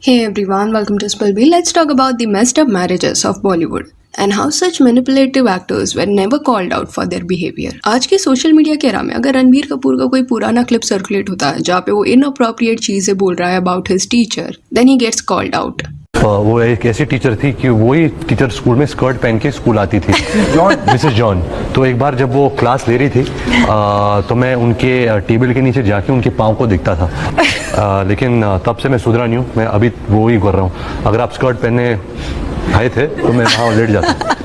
Hey everyone, welcome to Spilby. Let's talk about the messed up marriages of Bollywood and how such manipulative actors were never called out for their behavior. आज के social media के era में अगर रणबीर कपूर का कोई पुराना clip circulate होता है जहाँ पे वो इनअप्रोप्रिएट चीजें बोल रहा है about his teacher, then he gets called out. वो एक ऐसी टीचर थी कि वही टीचर स्कूल में स्कर्ट पहन के स्कूल आती थी. Mrs John. तो एक बार जब वो क्लास ले रही थी तो मैं उनके टेबल के नीचे जाके उनके पाँव को दिखता था. लेकिन तब से मैं सुधरा नहीं हूँ. मैं अभी वो ही कर रहा हूँ. अगर आप स्कर्ट पहनने आए थे तो मैं वहाँ लेट जाता.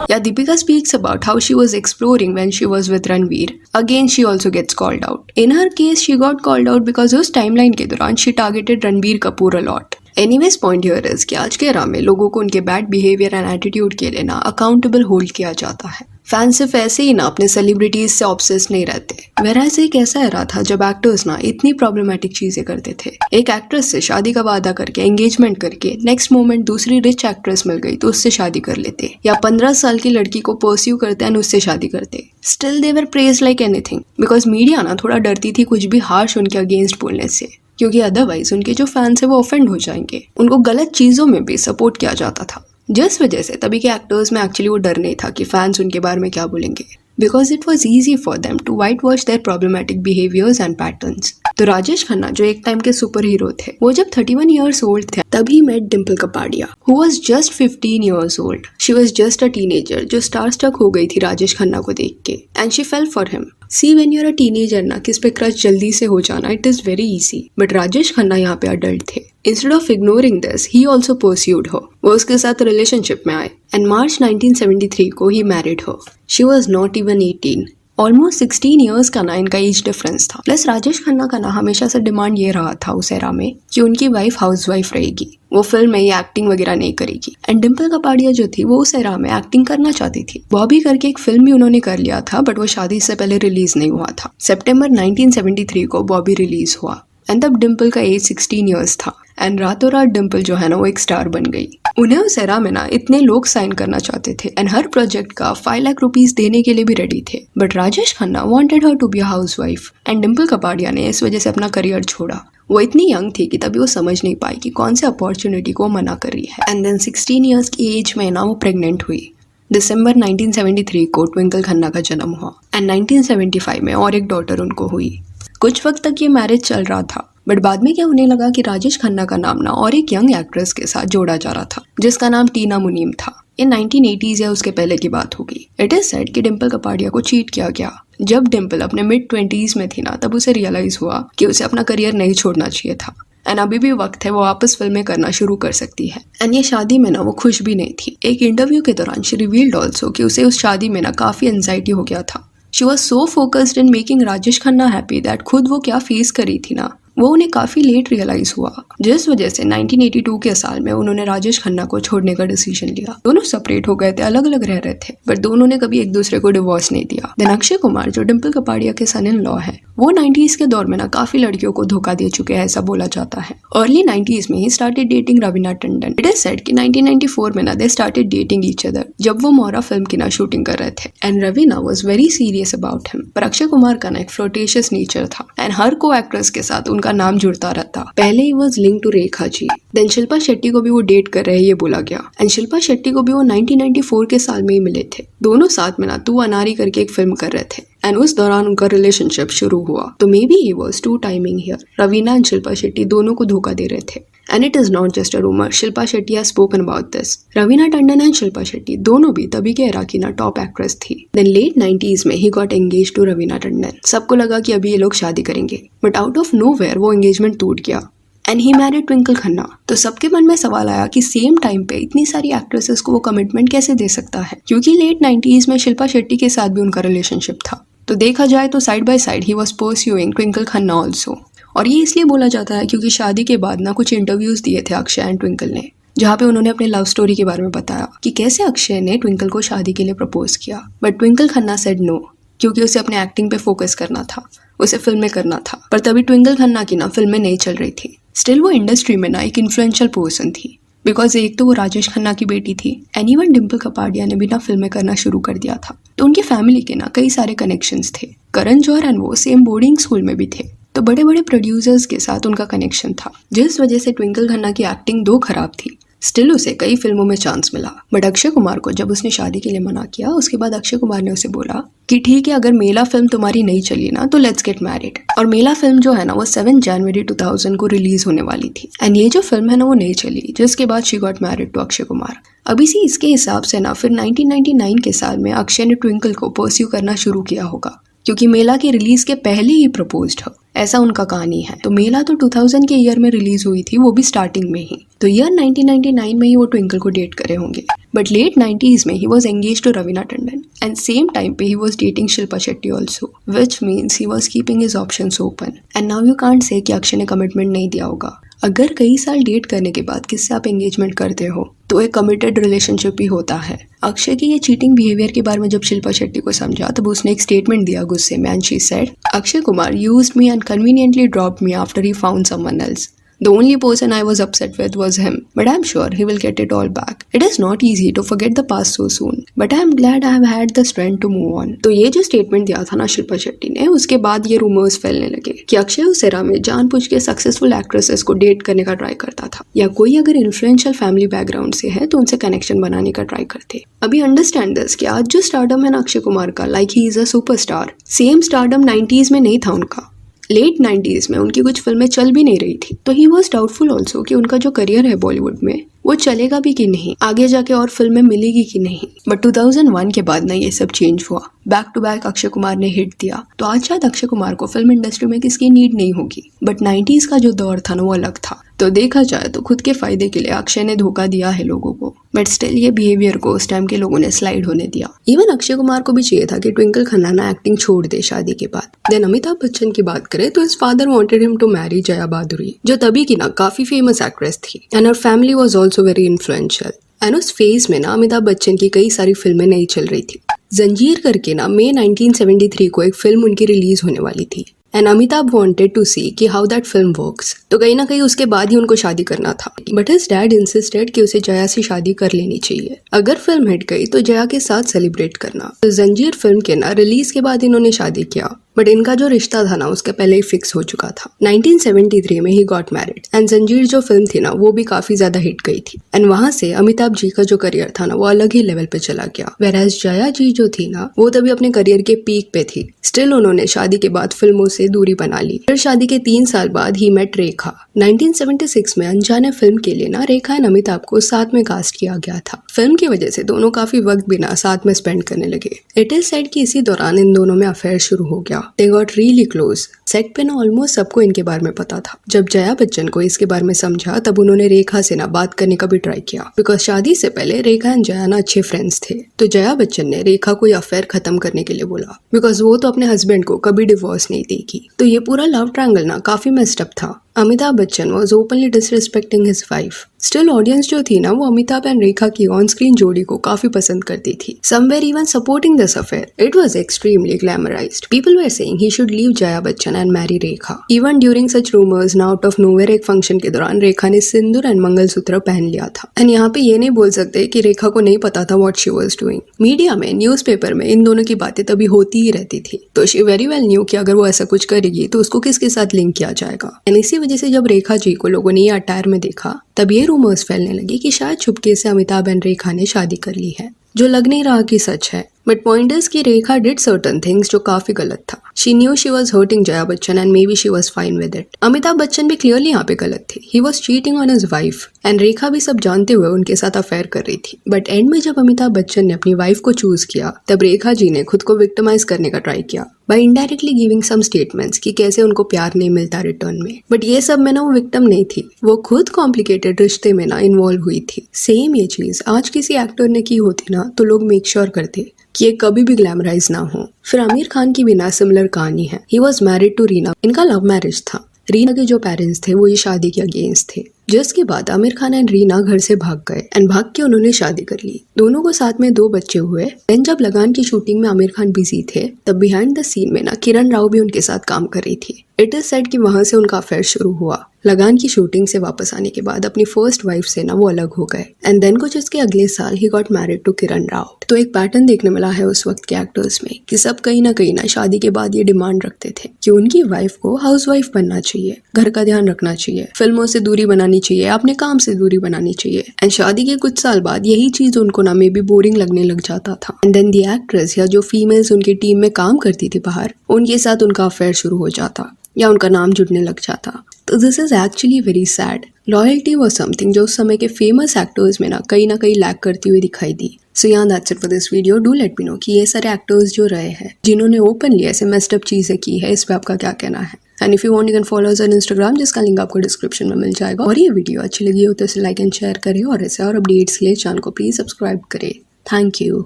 Yeah, Deepika speaks about how she was exploring when she was with Ranveer. Again, she also gets called out. In her case, she got called out because उस timeline के दौरान she targeted Ranveer Kapoor a lot. Anyways, point here is कि आज के era में लोगों को उनके बैड बिहेवियर एंड एटीट्यूड के लिए ना अकाउंटेबल होल्ड किया जाता है. फैंस सिर्फ ऐसे ही ना अपने सेलिब्रिटीज से ऑब्सेस नहीं रहते. वैराज एक ऐसा एरा था जब एक्टर्स ना इतनी प्रॉब्लमेटिक चीजें करते थे. एक एक्ट्रेस से शादी का वादा करके एंगेजमेंट करके नेक्स्ट मोमेंट दूसरी रिच एक्ट्रेस मिल गई तो उससे शादी कर लेते, या 15 साल की लड़की को परस्यू करते एंड उससे शादी करते. Still they were praised like anything because media ना थोड़ा डरती थी कुछ भी हार्श उनके अगेंस्ट बोलने से, क्योंकि अदरवाइज उनके जो फैंस है वो ऑफेंड हो जाएंगे. उनको गलत चीजों में भी सपोर्ट किया जाता था. जिस वजह से तभी के एक्टर्स में एक्चुअली वो डर नहीं था कि फैंस उनके बारे में क्या बोलेंगे, because it was easy for them to whitewash their problematic behaviours and patterns. तो राजेश खन्ना जो एक टाइम के सुपर हीरो थे, वो जब 31 ईयर्स ओल्ड थे तभी met Dimple Kapadia who was just 15 years old. She was just a teenager जो स्टार स्ट्रक हो गई थी राजेश खन्ना को देख के, and she fell for him. See when you are a teenager ना किस पे क्रश जल्दी से हो जाना it is very easy, but Rajesh Khanna यहाँ पे अडल्ट थे. Instead of ignoring this he also pursued हो. वो उसके साथ रिलेशनशिप में आए एंड मार्च 1973 को ही मैरिड हो. She was not even 18. Almost 16 years का ना इनका एज डिफरेंस था. प्लस राजेश खन्ना का ना हमेशा से डिमांड ये रहा था उस एरा में कि उनकी वाइफ हाउस वाइफ रहेगी, वो फिल्म में ये एक्टिंग वगैरह नहीं करेगी. एंड डिम्पल कपाड़िया जो थी वो उस एरा में एक्टिंग करना चाहती थी. बॉबी करके एक फिल्म भी उन्होंने कर लिया था बट वो शादी से पहले रिलीज नहीं हुआ था. सितंबर 1973 को बॉबी रिलीज हुआ एंड तब डिम्पल का एज 16 ईयर्स था. एंड रातों रात डिम्पल जो है ना वो एक स्टार बन गई. उन्हें उस एरा में ना इतने लोग साइन करना चाहते थे एंड हर प्रोजेक्ट का 5 लाख रुपीस देने के लिए भी रेडी थे. But Rajesh Khanna wanted her to be a housewife and Dimple Kapadia ने इस वजह से अपना करियर छोड़ा. वो इतनी यंग थी कि तभी वो समझ नहीं पाई कि कौन से अपॉर्चुनिटी को मना कर रही है. एंड देन 16 ईयर्स की एज में ना वो प्रेग्नेंट हुई. दिसंबर 1973 को ट्विंकल खन्ना का जन्म हुआ एंड 1975 में और एक डॉटर उनको हुई. कुछ वक्त तक ये मैरिज चल रहा था बट बाद में क्या होने लगा कि राजेश खन्ना का नाम ना और एक यंग एक्ट्रेस के साथ जोड़ा जा रहा था जिसका नाम टीना मुनीम था. ये 1980s या उसके पहले की बात होगी. इट इज सेड कि डिम्पल कपाड़िया को चीट किया गया. जब डिम्पल अपने मिड 20s में थी ना तब उसे रियलाइज हुआ कि उसे अपना करियर नहीं छोड़ना चाहिए था एंड अभी भी वक्त है वो वापस फिल्में करना शुरू कर सकती है. एंड ये शादी में ना वो खुश भी नहीं थी. एक इंटरव्यू के दौरान शी रिवील्ड ऑल्सो कि उसे उस शादी में ना काफी एंजाइटी हो गया था. She was so focused in making Rajesh Khanna happy that खुद वो क्या फेस करी थी ना वो उन्हें काफी लेट रियलाइज हुआ, जिस वजह से 1982 के साल में उन्होंने राजेश खन्ना को छोड़ने का डिसीजन लिया. दोनों सेपरेट हो गए थे, अलग अलग रह रहे थे बट दोनों ने कभी एक दूसरे को डिवोर्स नहीं दिया. देन अक्षय कुमार जो डिम्पल कपाड़िया के सन इन लॉ है वो 90s के दौर में ना काफी लड़कियों को धोखा दे चुके हैं ऐसा बोला जाता है. अर्ली 90s में he started dating Raveena Tandon. It is said कि 1994 में ना they started dating each other जब वो मोरा फिल्म की ना शूटिंग कर रहे थे and Raveena was very serious about him. पर अक्षय कुमार का ना एक फ्लोटेशियस नेचर था एंड हर को एक्ट्रेस के साथ उनका नाम जुड़ता रहता. पहले he was link to Rekha ji, then Shilpa Shetty को भी वो डेट कर रहे हैं ये बोला गया. एंड शिल्पा शेट्टी को भी वो 1994 के साल में ही मिले थे. दोनों साथ में ना तू अनारी करके एक फिल्म कर रहे थे एंड उस दौरान उनका रिलेशनशिप शुरू हुआ. तो may be he was two timing here. Raveena and Shilpa Shetty दोनों को धोखा दे रहे थे. And it is not just a rumor. Shilpa Shetty has spoken about this. Raveena Tandon and Shilpa Shetty दोनों भी तभी के एरा की ना टॉप एक्ट्रेस थी. Then late 90s में he got engaged to Raveena Tandon. सबको लगा कि अभी ये लोग शादी करेंगे बट आउट ऑफ nowhere वो एंगेजमेंट टूट गया and he married Twinkle Khanna. तो सबके मन में सवाल आया कि सेम टाइम पे इतनी सारी एक्ट्रेसेस को वो कमिटमेंट कैसे दे सकता है, क्योंकि लेट 90s में शिल्पा शेट्टी के साथ भी उनका रिलेशनशिप था. तो देखा जाए तो side by side he was pursuing Twinkle Khanna also. और ये इसलिए बोला जाता है क्योंकि शादी के बाद ना कुछ इंटरव्यूज दिए थे अक्षय एंड ट्विंकल ने जहाँ पे उन्होंने अपने लव स्टोरी के बारे में बताया कि कैसे अक्षय ने ट्विंकल को शादी के लिए प्रपोज किया but Twinkle Khanna said no क्योंकि उसे अपने एक्टिंग पे फोकस करना था, उसे फिल्में करना था. पर तभी ट्विंकल खन्ना की ना फिल्में नहीं चल रही थी. स्टिल वो इंडस्ट्री में ना एक इन्फ्लुएंशियल पर्सन थी बिकॉज एक तो वो राजेश खन्ना की बेटी थी एंड इवन डिम्पल कपाड़िया ने भी ना फिल्में करना शुरू कर दिया था. तो उनकी फैमिली के ना कई सारे कनेक्शंस थे. करण जौहर एंड वो सेम बोर्डिंग स्कूल में भी थे. तो बड़े बड़े प्रोड्यूसर्स के साथ उनका कनेक्शन था, जिस वजह से ट्विंकल खन्ना की एक्टिंग दो खराब थी, स्टिल उसे कई फिल्मों में चांस मिला। बट अक्षय कुमार को जब उसने शादी के लिए मना किया, उसके बाद अक्षय कुमार ने उसे बोला कि ठीक है, अगर मेला फिल्म तुम्हारी नहीं चली ना तो लेट्स गेट मैरिड। और मेला फिल्म जो है ना वो 7 जनवरी 2000 को रिलीज होने वाली थी, एंड ये जो फिल्म है ना वो नहीं चली, जिसके बाद she got married to Akshay Kumar. अभी सी इसके हिसाब से ना फिर 1999 के साल में अक्षय ने ट्विंकल को परस्यू करना शुरू किया होगा, क्योंकि मेला की रिलीज के पहले ही प्रपोज्ड हो, ऐसा उनका कहानी है। तो मेला तो 2000 के ईयर में रिलीज हुई थी, वो भी स्टार्टिंग में ही, तो ईयर 1999 में ही वो ट्विंकल को डेट करे होंगे। बट लेट 90s में he was engage to Raveena Tandon, and same time पे he was dating Shilpa Shetty also, which means he was keeping his options open. And now you can't say कि अक्षय ने कमिटमेंट नहीं दिया होगा। अगर कई साल डेट करने के बाद किससे आप एंगेजमेंट करते हो तो एक कमिटेड रिलेशनशिप ही होता है। अक्षय की ये चीटिंग बिहेवियर के बारे में जब शिल्पा शेट्टी को समझा तब उसने एक स्टेटमेंट दिया गुस्से में, and she said, Akshay Kumar used me and conveniently dropped me after he found someone else. The only person I was upset with was him, but I'm sure he will get it all back. It is not easy to forget the past so soon, but I'm glad I have had the strength to move on. तो ये जो statement दिया था ना शिल्पा शेट्टी ने, उसके बाद ये रूमर्स फैलने लगे कि अक्षय उस एरा में जानबूझ के सक्सेसफुल एक्ट्रेसेस को डेट करने का ट्राई करता था, या कोई अगर इन्फ्लुएंशियल फैमिली बैकग्राउंड से है तो उनसे कनेक्शन बनाने का ट्राई करते। अभी अंडरस्टैंड दिस कि आज जो स्टारडम है ना अक्षय कुमार का, like he is a superstar, same stardom 90s में नहीं था उनका। लेट 90s में उनकी कुछ फिल्में चल भी नहीं रही थी, तो ही वॉज डाउटफुल ऑल्सो कि उनका जो करियर है बॉलीवुड में वो चलेगा भी कि नहीं, आगे जाके और फिल्में मिलेगी कि नहीं। बट 2001 के बाद ना ये सब चेंज हुआ, back to back Akshay Kumar ने हिट दिया, तो आज शायद अक्षय कुमार को फिल्म इंडस्ट्री में किसकी नीड नहीं होगी। बट 90s का जो दौर था ना वो अलग था, तो देखा जाए तो खुद के फायदे के लिए अक्षय ने धोखा दिया है लोगों को, बट स्टिल ये बिहेवियर को उस टाइम के लोगों ने स्लाइड होने दिया। इवन अक्षय कुमार को भी चाहिए था कि ट्विंकल खन्ना ना एक्टिंग छोड़ दे शादी के बाद। देन अमिताभ बच्चन की बात करें तो his father wanted him to marry Jaya Bhaduri, जो तभी की ना काफी फेमस एक्ट्रेस थी, and her family was also very influential. And उस फेज में ना अमिताभ बच्चन की कई सारी फिल्में नहीं चल रही थी। जंजीर करके ना मई 1973 को एक फिल्म उनकी रिलीज होने वाली थी, एंड अमिताभ वांटेड टू सी कि हाउ दैट फिल्म वर्क्स, तो कहीं ना कहीं उसके बाद ही उनको शादी करना था। बट हिज डैड इंसिस्टेड कि उसे जया से शादी कर लेनी चाहिए, अगर फिल्म हिट गई तो जया के साथ सेलिब्रेट करना। तो जंजीर फिल्म के ना रिलीज के बाद इन्होंने शादी किया, बट इनका जो रिश्ता था ना उसके पहले ही फिक्स हो चुका था। 1973 में ही गॉट मैरिड, एंड जंजीर जो फिल्म थी ना वो भी काफी ज्यादा हिट गई थी, एंड वहां से अमिताभ जी का जो करियर था ना वो अलग ही लेवल पे चला गया। वेराज जया जी जो थी ना वो तभी अपने करियर के पीक पे थी। स्टिल उन्होंने शादी के बाद फिल्मों से दूरी बना ली। फिर शादी के 3 साल बाद ही मेट रेखा। 1976 में अनजाने फिल्म के लिए ना रेखा एंड अमिताभ को साथ में कास्ट किया गया था। फिल्म की वजह से दोनों काफी वक्त बिना साथ में स्पेंड करने लगे। इट इज सेड कि इसी दौरान इन दोनों में अफेयर शुरू हो गया। They got really close. Set पे ना ऑलमोस्ट सबको इनके बारे में पता था। जब जया बच्चन को इसके बारे में समझा तब उन्होंने रेखा से ना बात करने का भी ट्राई किया, बिकॉज शादी से पहले रेखा एंड जया ना अच्छे फ्रेंड्स थे। तो जया बच्चन ने रेखा को ये अफेयर खत्म करने के लिए बोला, बिकॉज वो तो अपने हस्बैंड को कभी डिवोर्स नहीं देगी। तो ये पूरा लव ट्रायंगल ना काफी मेस्ड अप था। Amitabh Bachchan was openly disrespecting his wife. Still audience जो थी ना वो अमिताभ एंड रेखा की ऑन स्क्रीन जोड़ी को काफी पसंद करती थी। Some were even supporting this affair. It was extremely glamorised. People were saying he should leave Jaya Bachchan and marry Rekha. Even during such rumours ना आउट ऑफ नोवेयर एक फंक्शन के दौरान रेखा ने सिंदूर एंड मंगलसूत्र पहन लिया था। एंड यहाँ पे ये नहीं बोल सकते कि रेखा को नहीं पता था what she was doing. Media में, न्यूज़पेपर में इन दोनों की बातें तभी होती ही रहती थी, तो शी वेरी वेल न्यू कि अगर वो ऐसा कुछ करेगी तो उसको किसके साथ लिंक किया जाएगा। एंड इसी वजह से जब रेखा जी को लोगों ने ये अटायर में देखा तब ये रूमर्स फैलने लगे कि शायद छुपके से अमिताभ एंड रेखा ने शादी कर ली है, जो लग नहीं रहा कि सच है। बट पॉइंट इज कि रेखा डिड सर्टन थिंग्स जो काफी गलत था। She knew she was hurting Jaya Bachchan and maybe she was fine with it. Amitabh Bachchan भी क्लियरली यहाँ पे गलत थे। He was cheating on his wife, and Rekha भी सब जानते हुए उनके साथ अफेयर कर रही थी। बट एंड में जब अमिताभ बच्चन ने अपनी वाइफ को चूज किया तब रेखा जी ने खुद को विक्टिमाइज करने का ट्राई किया by indirectly giving some statements कि कैसे उनको प्यार नहीं मिलता रिटर्न में। बट ये सब में ना वो विक्टिम नहीं थी, वो खुद कॉम्प्लिकेटेड रिश्ते में ना इन्वॉल्व हुई थी। सेम ये चीज आज किसी एक्टर ने की होती ना तो लोग मेक श्योर करते कि ये कभी भी ग्लैमराइज ना हो। फिर आमिर खान की भी ना सिमिलर कहानी है। He was married to Reena. इनका लव मैरिज था। रीना के जो पेरेंट्स थे वो ये शादी के अगेंस्ट थे, जिसके बाद आमिर खान एंड रीना घर से भाग गए एंड भाग के उन्होंने शादी कर ली। दोनों को साथ में 2 बच्चे हुए। देन जब लगान की शूटिंग में आमिर खान बिजी थे तब बिहाइंड द सीन में ना किरण राव भी उनके साथ काम कर रही थी। इट इज सेड कि वहां से उनका अफेयर शुरू हुआ। लगान की शूटिंग से वापस आने के बाद अपनी फर्स्ट वाइफ से ना वो अलग हो गए एंड देन कुछ इसके अगले साल he got married to Kiran Rao. तो एक पैटर्न देखने मिला है उस वक्त के एक्टर्स में कि सब कहीं ना शादी के बाद ये डिमांड रखते थे कि उनकी वाइफ को हाउसवाइफ बनना चाहिए, घर का ध्यान रखना चाहिए, फिल्मों से दूरी बनानी चाहिए, अपने काम से दूरी बनानी चाहिए। एंड शादी के कुछ साल बाद यही चीज उनको ना मे बी बोरिंग लगने लग जाता था एंड देन दी एक्ट्रेस या जो फीमेल्स उनकी टीम में काम करती थी बाहर, उनके साथ उनका अफेयर शुरू हो जाता या उनका नाम जुड़ने लग जाता। तो this is actually very sad. Loyalty was something जो उस समय के फेमस एक्टर्स में ना कहीं लैक करती हुई दिखाई दी। सो yeah, that's it for this video. Do let me know कि ये सारे एक्टर्स जो रहे हैं जिन्होंने ओपनली ऐसे मेस्ड अप चीजें की है, इस पे आपका क्या कहना है। And if you want you can follow us on Instagram, जिसका लिंक आपको डिस्क्रिप्शन में मिल जाएगा। और ये वीडियो अच्छी लगी हो तो इसे लाइक एंड शेयर करें और ऐसे और अपडेट्स के लिए चैनल को प्लीज सब्सक्राइब करें। Thank you.